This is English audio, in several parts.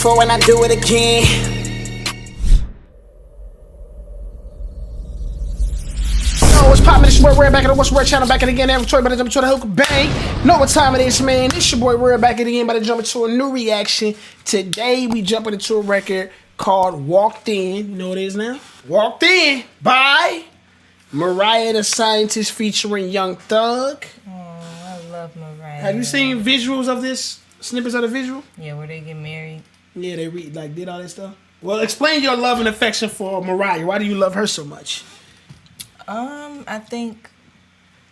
before and I do it again. Yo, what's poppin'? It's your boy Red back at the WatztheWord channel, back at it again. Every Troy, about to jump into the hook, bang. Know what time it is, man. It's your boy Red back at it again, about to jump into a new reaction. Today we jumping into a record called Walked In. You know what it is now? Walked In by Mariah the Scientist featuring Young Thug. Oh, I love Mariah. Have you seen visuals of this? Snippets of the visual? Yeah, where they get married. Yeah, they did all that stuff. Well, explain your love and affection for Mariah. Why do you love her so much? I think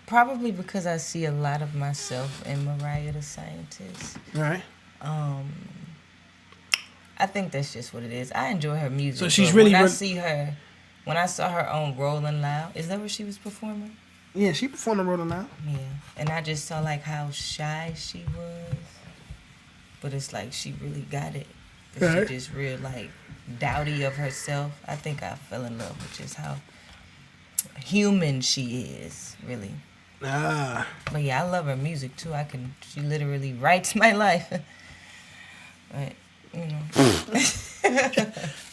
probably because I see a lot of myself in Mariah the Scientist. Right. I think that's just what it is. I enjoy her music. So she's really. When I saw her on Rolling Loud, is that where she was performing? Yeah, she performed on Rolling Loud. Yeah, and I just saw like how shy she was, but it's like she really got it. Right. She just real like dowdy of herself. I think I fell in love with just how human she is, really. Ah. But yeah, I love her music too. She literally writes my life. But you know.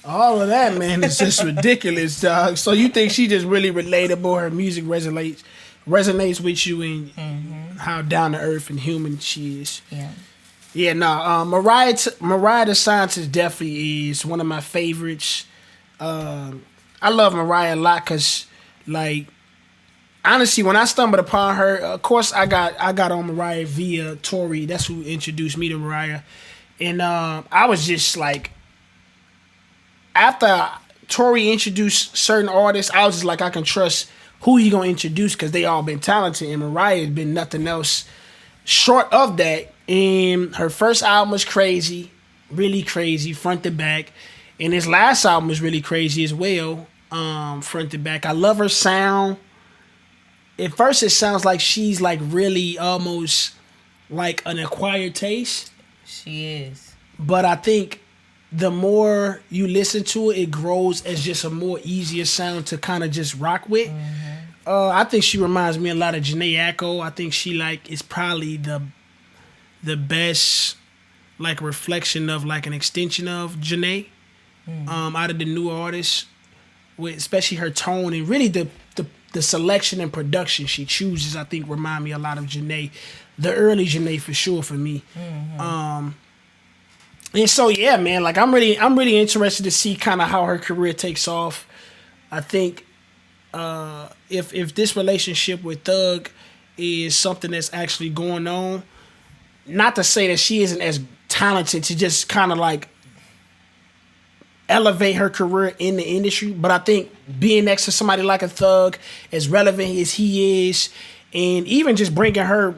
All of that, man, is just ridiculous, dog. So you think she just really relatable? Her music resonates with you, and how down to earth and human she is. Yeah. Yeah, no. Mariah the Scientist definitely is one of my favorites. I love Mariah a lot because, like, honestly, when I stumbled upon her, of course, I got on Mariah via Tori. That's who introduced me to Mariah, and I was just like, after Tori introduced certain artists, I was just like, I can trust who he gonna introduce because they all been talented, and Mariah has been nothing else short of that. And her first album was crazy, really crazy, front to back. And his last album was really crazy as well, front to back. I love her sound. At first, it sounds like she's like really almost like an acquired taste. She is. But I think the more you listen to it, it grows as just a more easier sound to kind of just rock with. I think she reminds me a lot of Jhené Aiko. I think she like is probably the best like reflection of like an extension of Jhené out of the new artists, with especially her tone and really the selection and production she chooses. I think remind me a lot of Jhené, the early Jhené for sure for me. And so yeah, man, like I'm really interested to see kind of how her career takes off. I think if this relationship with Thug is something that's actually going on, not to say that she isn't as talented to just kind of like elevate her career in the industry, but I think being next to somebody like a Thug, as relevant as he is, and even just bringing her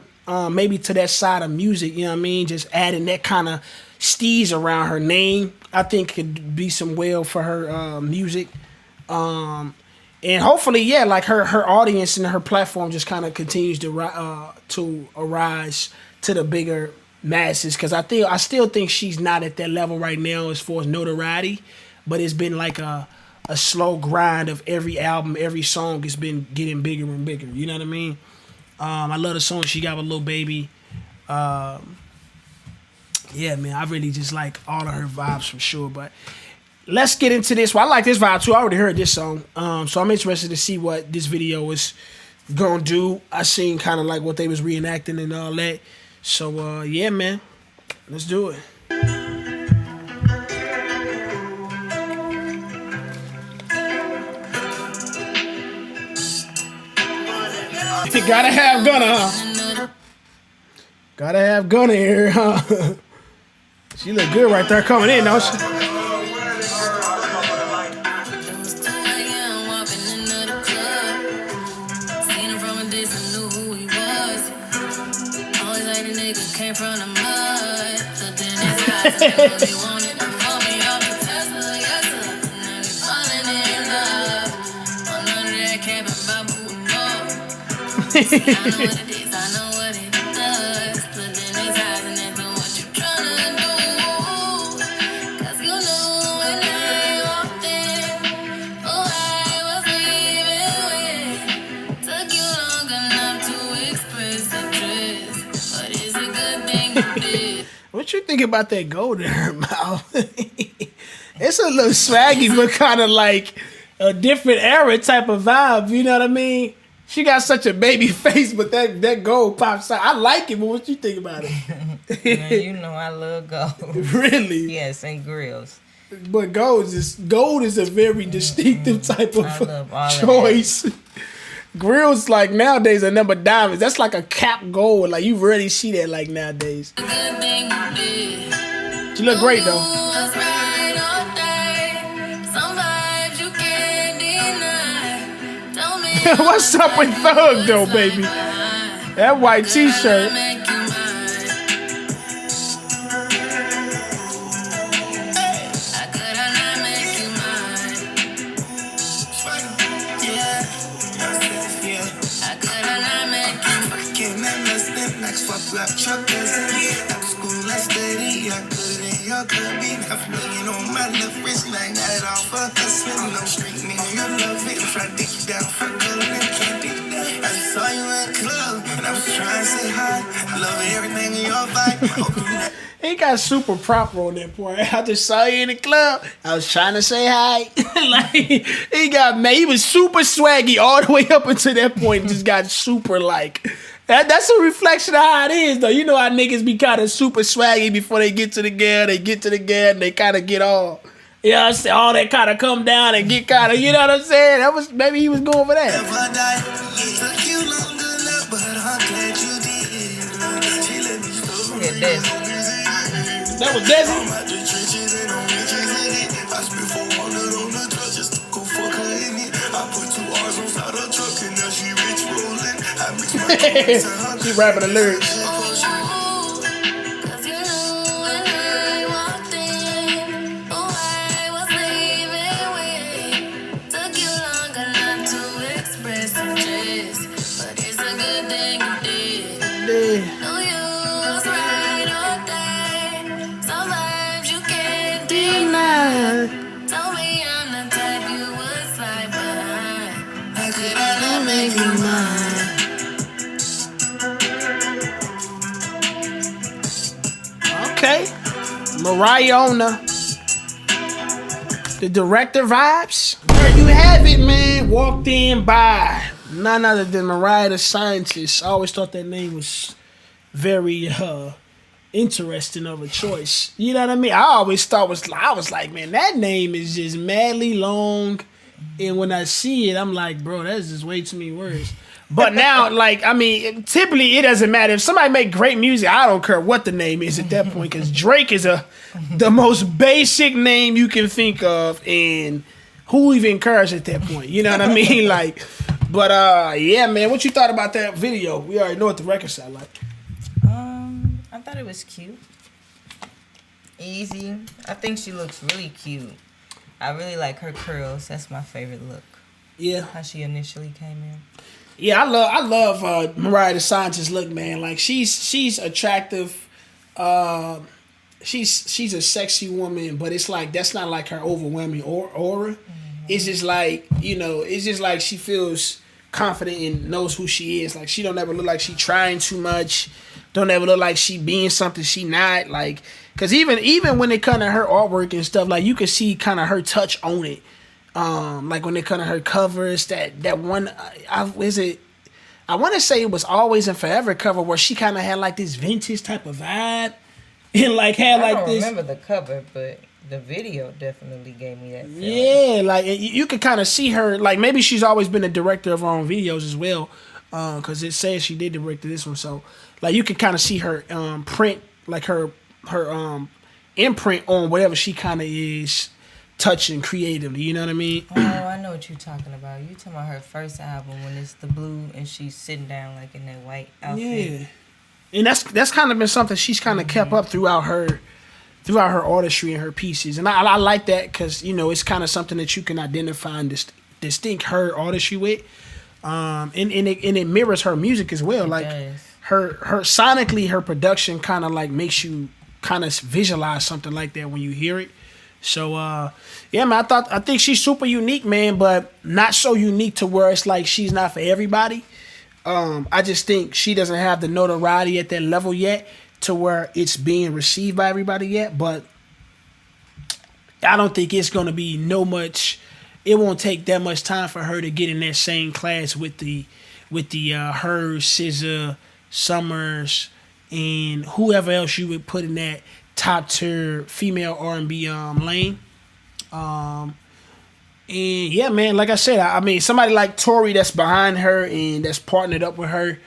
maybe to that side of music, you know what I mean, just adding that kind of steez around her name, I think could be some well for her music. And hopefully, yeah, like her audience and her platform just kind of continues to arise to the bigger masses, because I still think she's not at that level right now as far as notoriety, but it's been like a slow grind of every album, every song has been getting bigger and bigger. You know what I mean? I love the song she got with Lil Baby. Yeah, man, I really just like all of her vibes for sure. But let's get into this. Well, I like this vibe too. I already heard this song, so I'm interested to see what this video is gonna do. I seen kind of like what they was reenacting and all that. So yeah, man, let's do it. You gotta have Gunna, huh? Gotta have Gunna here, huh? She look good right there coming in, don't she? What you think about that gold in her mouth? It's a little swaggy, but kind of like a different era type of vibe. You know what I mean? She got such a baby face, but that gold pops out. I like it, but what you think about it? Man, you know I love gold. Really? Yes, and grills. But gold is a very distinctive type of I love all choice. Grills like nowadays are number diamonds. That's like a cap gold. Like you rarely see that like nowadays. She look great though. What's up with Thug though, baby? That white t-shirt. He got super proper on that point. I just saw you in the club. I was trying to say hi. Like he was super swaggy all the way up until that point. And just got super like that's a reflection of how it is though. You know how niggas be kind of super swaggy before they get to the girl. They get to the girl and they kind of get all. You know what I'm saying? All that kind of come down and get kind of, you know what I'm saying? That was, maybe he was going for that. Look at this. That was Desi? She rapping the lyrics. Okay, Mariah on the director vibes. There you have it, man. Walked in by none other than Mariah the Scientist. I always thought that name was very interesting of a choice. You know what I mean? I always thought I was like, man, that name is just madly long. And when I see it, I'm like, bro, that's just way too many words. But now, like, I mean, typically it doesn't matter. If somebody make great music, I don't care what the name is at that point, because Drake is the most basic name you can think of, and who even cares at that point? You know what I mean? Like, but yeah, man, what you thought about that video? We already know what the record sound like. I thought it was cute. Easy. I think she looks really cute. I really like her curls. That's my favorite look. Yeah. How she initially came in. Yeah, I love Mariah the Scientist look, man. Like she's attractive. She's a sexy woman, but it's like that's not like her overwhelming aura. Mm-hmm. It's just like, you know, it's just like she feels confident and knows who she is. Like she don't ever look like she trying too much. Don't ever look like she being something she not. Like, cause even when it come to her artwork and stuff, like you can see kind of her touch on it. Like when it come to her covers, that one, I want to say it was Always and Forever cover where she kind of had like this vintage type of vibe, and like had like this. I don't remember the cover, but the video definitely gave me that feeling. Yeah, like you could kind of see her. Like maybe she's always been a director of her own videos as well, because it says she did direct this one. So like you could kind of see her print, like her imprint on whatever she kind of is touching creatively, you know what I mean? Oh, I know what you're talking about. You talking about her first album when it's the blue and she's sitting down like in that white outfit. Yeah, and that's kind of been something she's kind of kept up throughout her artistry and her pieces, and I like that because, you know, it's kind of something that you can identify and distinct her artistry with, and it mirrors her music as well. Like her sonically, her production kind of like makes you kind of visualize something like that when you hear it. So, yeah, man, I think she's super unique, man, but not so unique to where it's like she's not for everybody. I just think she doesn't have the notoriety at that level yet to where it's being received by everybody yet, but I don't think it's gonna be it won't take that much time for her to get in that same class with the her, SZA, Summers, and whoever else you would put in that top tier female R&B lane. And yeah, man, like I said, I mean, somebody like Tori that's behind her and that's partnered up with her,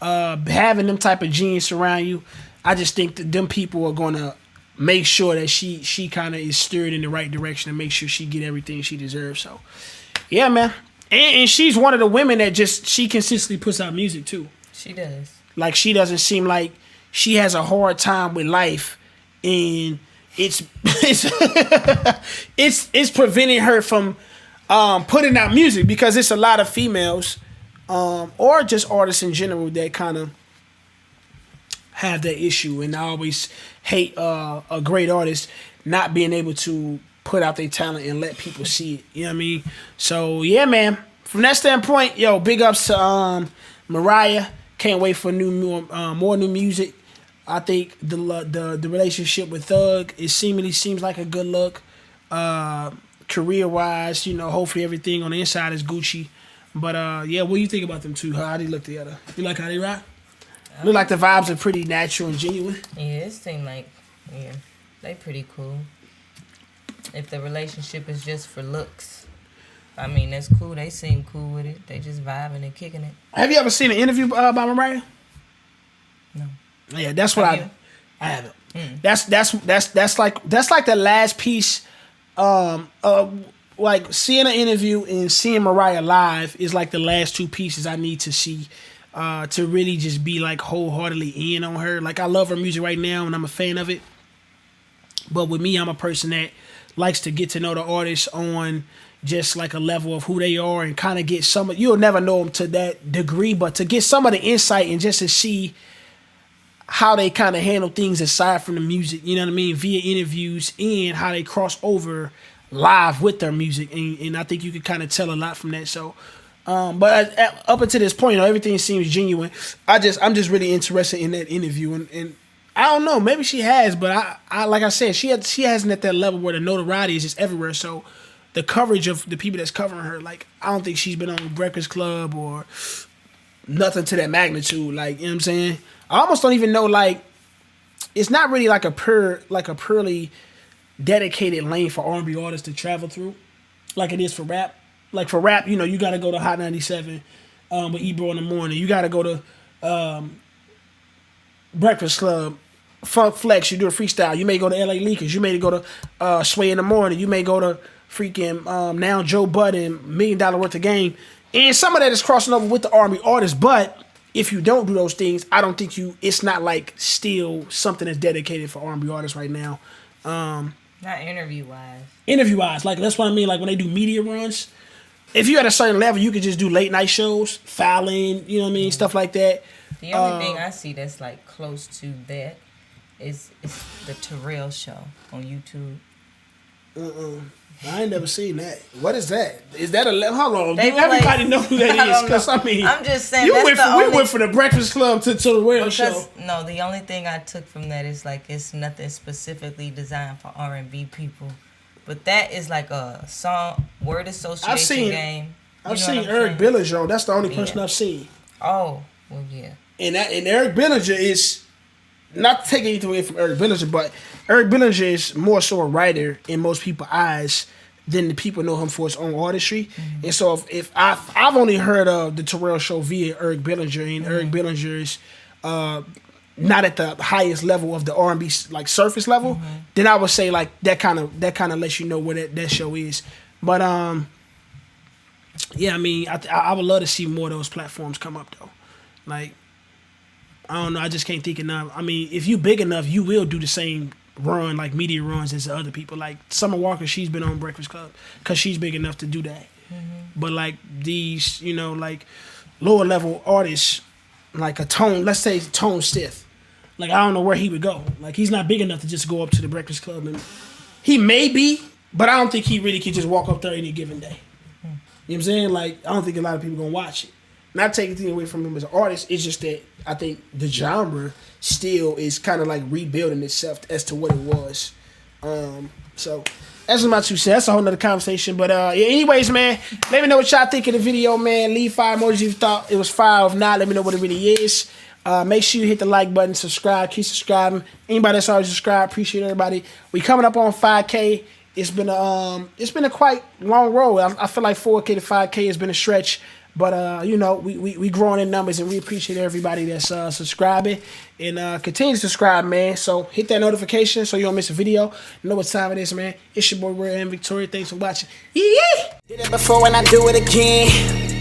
having them type of genius around you, I just think that them people are gonna make sure that she kind of is steered in the right direction and make sure she get everything she deserves. So, yeah, man. And she's one of the women that she consistently puts out music too. She does. Like, she doesn't seem like she has a hard time with life, and it's preventing her from putting out music, because it's a lot of females or just artists in general that kind of have that issue. And I always hate a great artist not being able to put out their talent and let people see it. You know what I mean? So yeah, man. From that standpoint, yo, big ups to Mariah. Can't wait for more new music. I think the relationship with Thug seems like a good look. Career wise, hopefully everything on the inside is Gucci. But yeah, what do you think about them two? How do they look together? You like how they rock? Look like the vibes are pretty natural and genuine. Yeah, it seems like, they pretty cool. If the relationship is just for looks, I mean, that's cool. They seem cool with it. They just vibing and kicking it. Have you ever seen an interview by Mariah? No. Yeah, that's what I haven't. That's like the last piece. Like seeing an interview and seeing Mariah live is like the last two pieces I need to see to really just be like wholeheartedly in on her. Like, I love her music right now and I'm a fan of it. But with me, I'm a person that likes to get to know the artist on just like a level of who they are and kind of get you'll never know them to that degree, but to get some of the insight and just to see how they kind of handle things aside from the music, you know what I mean, via interviews, and how they cross over live with their music. And I think you can kind of tell a lot from that. So, but up until this point, everything seems genuine. I'm just really interested in that interview, and I don't know, maybe she has, but I like I said, she hasn't at that level where the notoriety is just everywhere. So the coverage of the people that's covering her, like, I don't think she's been on Breakfast Club or nothing to that magnitude. Like, you know what I'm saying? I almost don't even know, like, it's not really like a purely dedicated lane for R&B artists to travel through, like it is for rap. Like for rap, you got to go to Hot 97 with Ebro in the morning. You got to go to Breakfast Club, Funk Flex. You do a freestyle. You may go to LA Leakers. You may go to Sway in the morning. You may go to freaking Now Joe Budden, $1 Million Worth of Game. And some of that is crossing over with the R&B artists, but if you don't do those things, I don't think it's not like still something that's dedicated for R&B artists right now. Not interview-wise. Interview-wise. Like, that's what I mean. Like, when they do media runs, if you at a certain level, you could just do late night shows, Fallon, you know what I mean, stuff like that. The only thing I see that's, like, close to that is the Terrell Show on YouTube. I ain't never seen that. What is that? Is that hold on. Everybody know who that is. Because, I mean, I'm just saying, we went from the Breakfast Club to the Real Show. No, the only thing I took from that is, like, it's nothing specifically designed for R&B people. But that is like a song, word association game. I've seen Eric Billinger. That's the only person I've seen. Oh, well, yeah. And Eric Billinger is, not to take anything away from Eric Billinger, but Eric Billinger is more so a writer in most people's eyes than the people know him for his own artistry. Mm-hmm. And so if I've only heard of the Terrell Show via Eric Billinger, and Eric Billinger is not at the highest level of the R&B, like, surface level, then I would say, like, that kind of lets you know where that show is. But yeah, I mean, I would love to see more of those platforms come up though. Like, I don't know, I just can't think enough. I mean, if you big enough, you will do the same run, like media runs, as the other people. Like Summer Walker, she's been on Breakfast Club because she's big enough to do that. But like these, like lower level artists, like let's say Tone Stith. Like, I don't know where he would go. Like, he's not big enough to just go up to the Breakfast Club. And he may be, but I don't think he really can just walk up there any given day. You know what I'm saying? Like, I don't think a lot of people going to watch it. not taking anything away from him as an artist. It's just that I think the genre still is kind of like rebuilding itself as to what it was. So that's my 2 cents. That's a whole nother conversation. But yeah, anyways, man, let me know what y'all think of the video, man. Leave 5 emojis if you thought it was fire. If not, let me know what it really is. Make sure you hit the like button, subscribe, keep subscribing. Anybody that's already subscribed, appreciate everybody. We coming up on 5K. It's been a quite long road. I feel like 4K to 5K has been a stretch. But, you know, we growing in numbers, and we appreciate everybody that's subscribing. And continue to subscribe, man. So hit that notification so you don't miss a video. You know what time it is, man. It's your boy, Red and Victoria. Thanks for watching. Yeah! Did it before and I do it again.